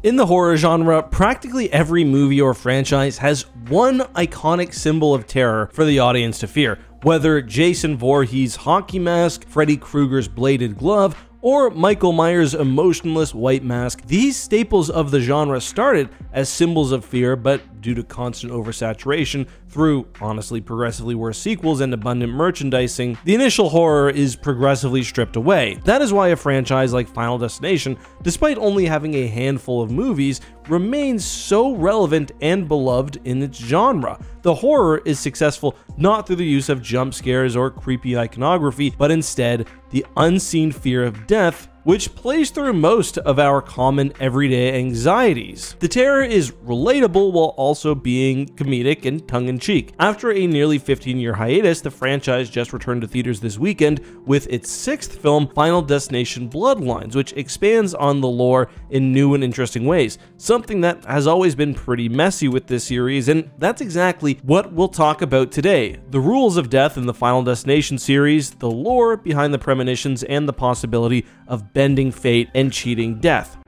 In the horror genre, practically every movie or franchise has one iconic symbol of terror for the audience to fear. Whether Jason Voorhees' hockey mask, Freddy Krueger's bladed glove, or Michael Myers' emotionless white mask, these staples of the genre started as symbols of fear, but due to constant oversaturation through, honestly, progressively worse sequels and abundant merchandising, the initial horror is progressively stripped away. That is why a franchise like Final Destination, despite only having a handful of movies, remains so relevant and beloved in its genre. The horror is successful not through the use of jump scares or creepy iconography, but instead the unseen fear of death, which plays through most of our common everyday anxieties. The terror is relatable while also being comedic and tongue-in-cheek. After a nearly 15-year hiatus, the franchise just returned to theaters this weekend with its 6th film, Final Destination Bloodlines, which expands on the lore in new and interesting ways, something that has always been pretty messy with this series, and that's exactly what we'll talk about today. The rules of death in the Final Destination series, the lore behind the Premonitions, and the possibility of bending fate and cheating death.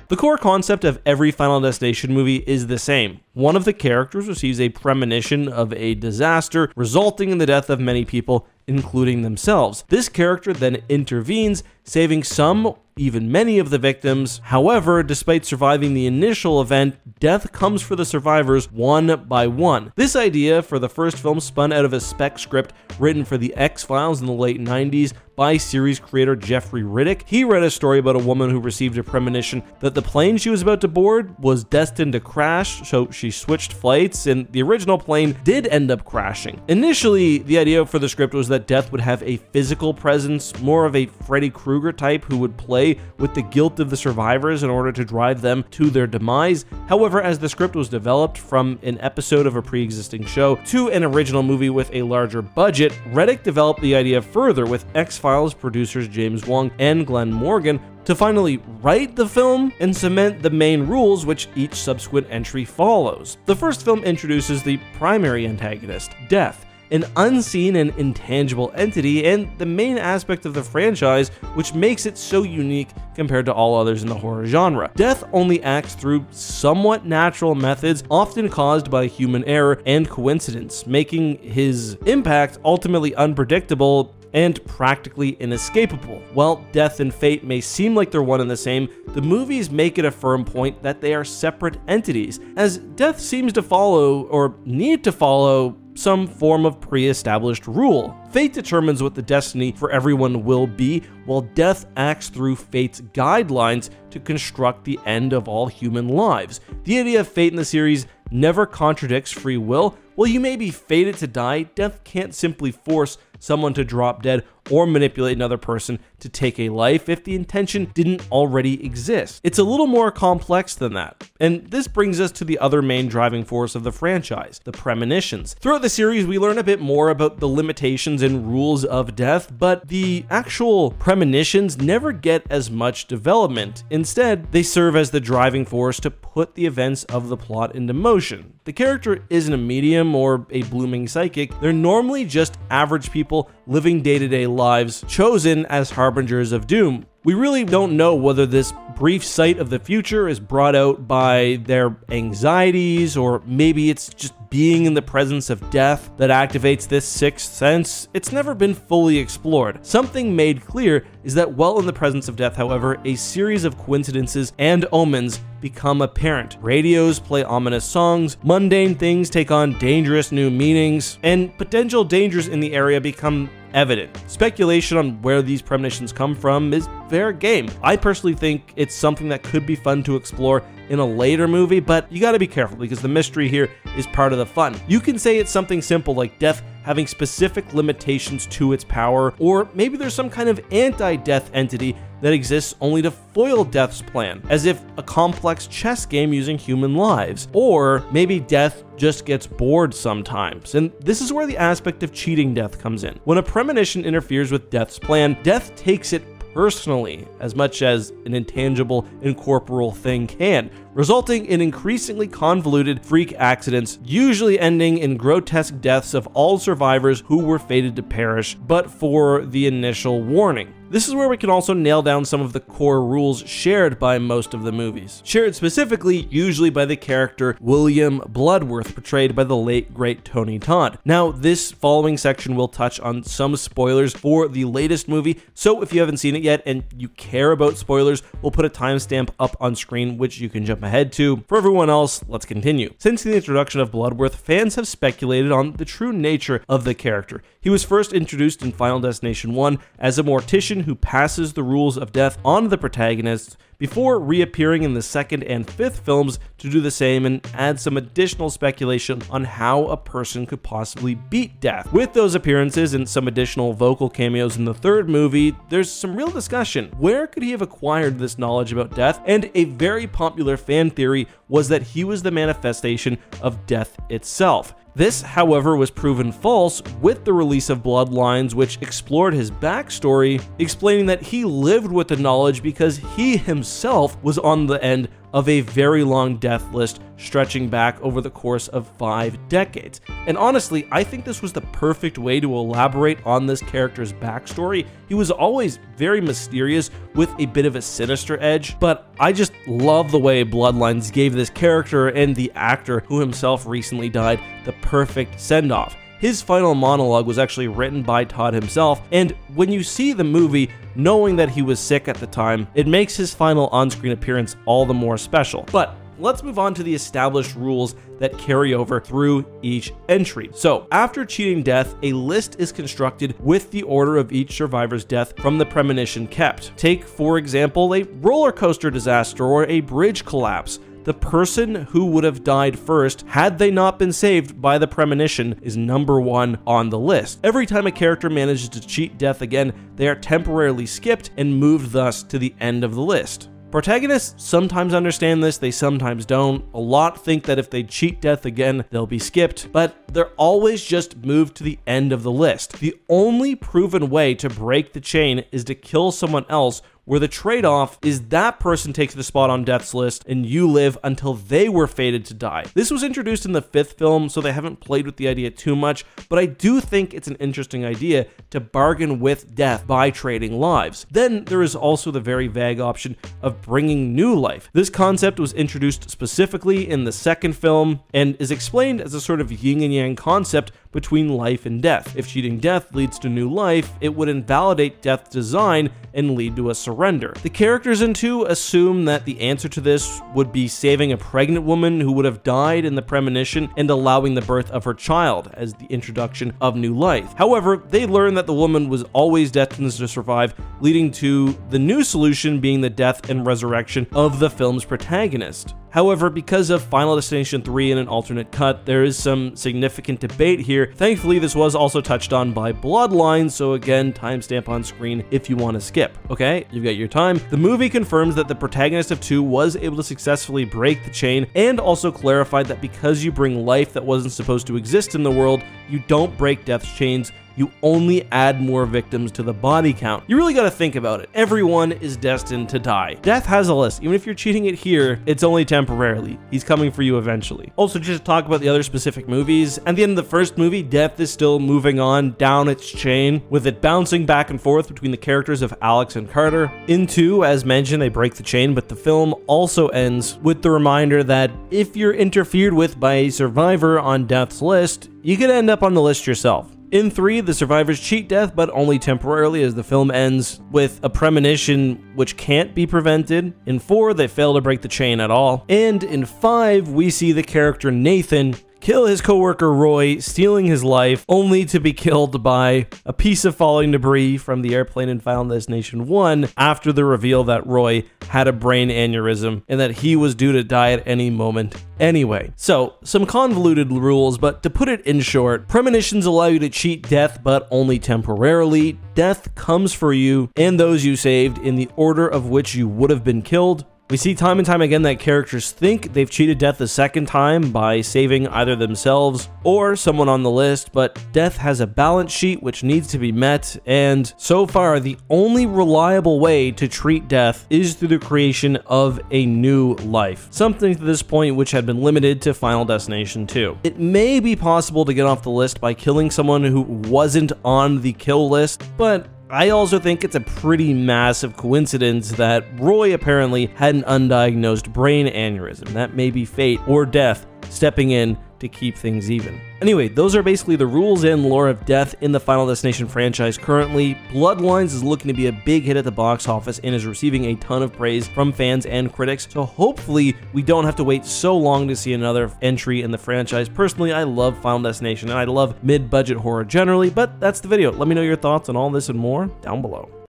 The core concept of every Final Destination movie is the same. One of the characters receives a premonition of a disaster, resulting in the death of many people, including themselves. This character then intervenes, saving some, even many of the victims. However, despite surviving the initial event, death comes for the survivors one by one. This idea for the first film spun out of a spec script written for the X-Files in the late 90s by series creator Jeffrey Riddick. He read a story about a woman who received a premonition that the plane she was about to board was destined to crash, so she switched flights, and the original plane did end up crashing. Initially, the idea for the script was that death would have a physical presence, more of a Freddy Krueger type who would play with the guilt of the survivors in order to drive them to their demise. However, as the script was developed from an episode of a pre-existing show to an original movie with a larger budget, Riddick developed the idea further with X-Files producers James Wong and Glenn Morgan to finally write the film and cement the main rules which each subsequent entry follows. The first film introduces the primary antagonist, Death, an unseen and intangible entity, and the main aspect of the franchise which makes it so unique compared to all others in the horror genre. Death only acts through somewhat natural methods, often caused by human error and coincidence, making his impact ultimately unpredictable and practically inescapable. While death and fate may seem like they're one and the same, the movies make it a firm point that they are separate entities, as death seems to follow, or need to follow, some form of pre-established rule. Fate determines what the destiny for everyone will be, while death acts through fate's guidelines to construct the end of all human lives. The idea of fate in the series never contradicts free will. While you may be fated to die, death can't simply force someone to drop dead or manipulate another person to take a life if the intention didn't already exist. It's a little more complex than that. And this brings us to the other main driving force of the franchise, the Premonitions. Throughout the series, we learn a bit more about the limitations and rules of death, but the actual premonitions never get as much development. Instead, they serve as the driving force to put the events of the plot into motion. The character isn't a medium or a blooming psychic. They're normally just average people living day-to-day lives, chosen as harbingers of doom. We really don't know whether this brief sight of the future is brought out by their anxieties, or maybe it's just being in the presence of death that activates this sixth sense. It's never been fully explored. Something made clear is that while in the presence of death, however, a series of coincidences and omens become apparent. Radios play ominous songs, mundane things take on dangerous new meanings, and potential dangers in the area become evident. Speculation on where these premonitions come from is fair game. I personally think it's something that could be fun to explore in a later movie, but you gotta be careful because the mystery here is part of the fun. You can say it's something simple like death having specific limitations to its power, or maybe there's some kind of anti-death entity that exists only to foil death's plan, as if a complex chess game using human lives. Or maybe death just gets bored sometimes, and this is where the aspect of cheating death comes in. When a premonition interferes with death's plan, death takes it personally, as much as an intangible, incorporeal thing can, resulting in increasingly convoluted freak accidents, usually ending in grotesque deaths of all survivors who were fated to perish, but for the initial warning. This is where we can also nail down some of the core rules shared by most of the movies. Shared specifically, usually by the character William Bludworth, portrayed by the late great Tony Todd. Now, this following section will touch on some spoilers for the latest movie, so if you haven't seen it yet and you care about spoilers, we'll put a timestamp up on screen which you can jump ahead to. For everyone else, let's continue. Since the introduction of Bludworth, fans have speculated on the true nature of the character. He was first introduced in Final Destination 1 as a mortician who passes the rules of death on the protagonists, before reappearing in the second and fifth films to do the same and add some additional speculation on how a person could possibly beat death. With those appearances and some additional vocal cameos in the third movie, there's some real discussion. Where could he have acquired this knowledge about death? And a very popular fan theory was that he was the manifestation of death itself. This, however, was proven false with the release of Bloodlines, which explored his backstory, explaining that he lived with the knowledge because he himself was on the end of a very long death list stretching back over the course of 5 decades. And honestly, I think this was the perfect way to elaborate on this character's backstory. He was always very mysterious with a bit of a sinister edge, but I just love the way Bloodlines gave this character and the actor who himself recently died the perfect send-off. His final monologue was actually written by Todd himself, and when you see the movie, knowing that he was sick at the time, it makes his final on-screen appearance all the more special. But let's move on to the established rules that carry over through each entry. So, after cheating death, a list is constructed with the order of each survivor's death from the premonition kept. Take, for example, a roller coaster disaster or a bridge collapse. The person who would have died first had they not been saved by the premonition is number 1 on the list. Every time a character manages to cheat death again, they are temporarily skipped and moved thus to the end of the list. Protagonists sometimes understand this, they sometimes don't. A lot think that if they cheat death again, they'll be skipped, but they're always just moved to the end of the list. The only proven way to break the chain is to kill someone else, where the trade-off is that person takes the spot on death's list and you live until they were fated to die. This was introduced in the 5th film, so they haven't played with the idea too much, but I do think it's an interesting idea to bargain with death by trading lives. Then there is also the very vague option of bringing new life. This concept was introduced specifically in the 2nd film and is explained as a sort of yin and yang concept between life and death. If cheating death leads to new life, it would invalidate death's design and lead to a surrender. The characters in 2 assume that the answer to this would be saving a pregnant woman who would have died in the premonition and allowing the birth of her child as the introduction of new life. However, they learn that the woman was always destined to survive, leading to the new solution being the death and resurrection of the film's protagonist. However, because of Final Destination 3 and an alternate cut, there is some significant debate here. Thankfully, this was also touched on by Bloodlines, so again, timestamp on screen if you want to skip. Okay, you've got your time. The movie confirms that the protagonist of 2 was able to successfully break the chain, and also clarified that because you bring life that wasn't supposed to exist in the world, you don't break death's chains, you only add more victims to the body count. You really gotta think about it. Everyone is destined to die. Death has a list. Even if you're cheating it here, it's only temporarily. He's coming for you eventually. Also, just to talk about the other specific movies, at the end of the first movie, death is still moving on down its chain, with it bouncing back and forth between the characters of Alex and Carter. In 2, as mentioned, they break the chain, but the film also ends with the reminder that if you're interfered with by a survivor on death's list, you could end up on the list yourself. In 3, the survivors cheat death, but only temporarily, as the film ends with a premonition which can't be prevented. In 4, they fail to break the chain at all. And in 5, we see the character Nathan kill his coworker Roy, stealing his life, only to be killed by a piece of falling debris from the airplane in Final Destination 1 after the reveal that Roy had a brain aneurysm and that he was due to die at any moment anyway. So, some convoluted rules, but to put it in short, premonitions allow you to cheat death, but only temporarily. Death comes for you and those you saved in the order of which you would have been killed. We see time and time again that characters think they've cheated death a second time by saving either themselves or someone on the list, but death has a balance sheet which needs to be met, and so far the only reliable way to treat death is through the creation of a new life, something to this point which had been limited to Final Destination 2. It may be possible to get off the list by killing someone who wasn't on the kill list, but I also think it's a pretty massive coincidence that Roy apparently had an undiagnosed brain aneurysm. That may be fate or death stepping in to keep things even. Anyway, those are basically the rules and lore of death in the Final Destination franchise currently. Bloodlines is looking to be a big hit at the box office and is receiving a ton of praise from fans and critics, so hopefully we don't have to wait so long to see another entry in the franchise. Personally, I love Final Destination and I love mid-budget horror generally, but that's the video. Let me know your thoughts on all this and more down below.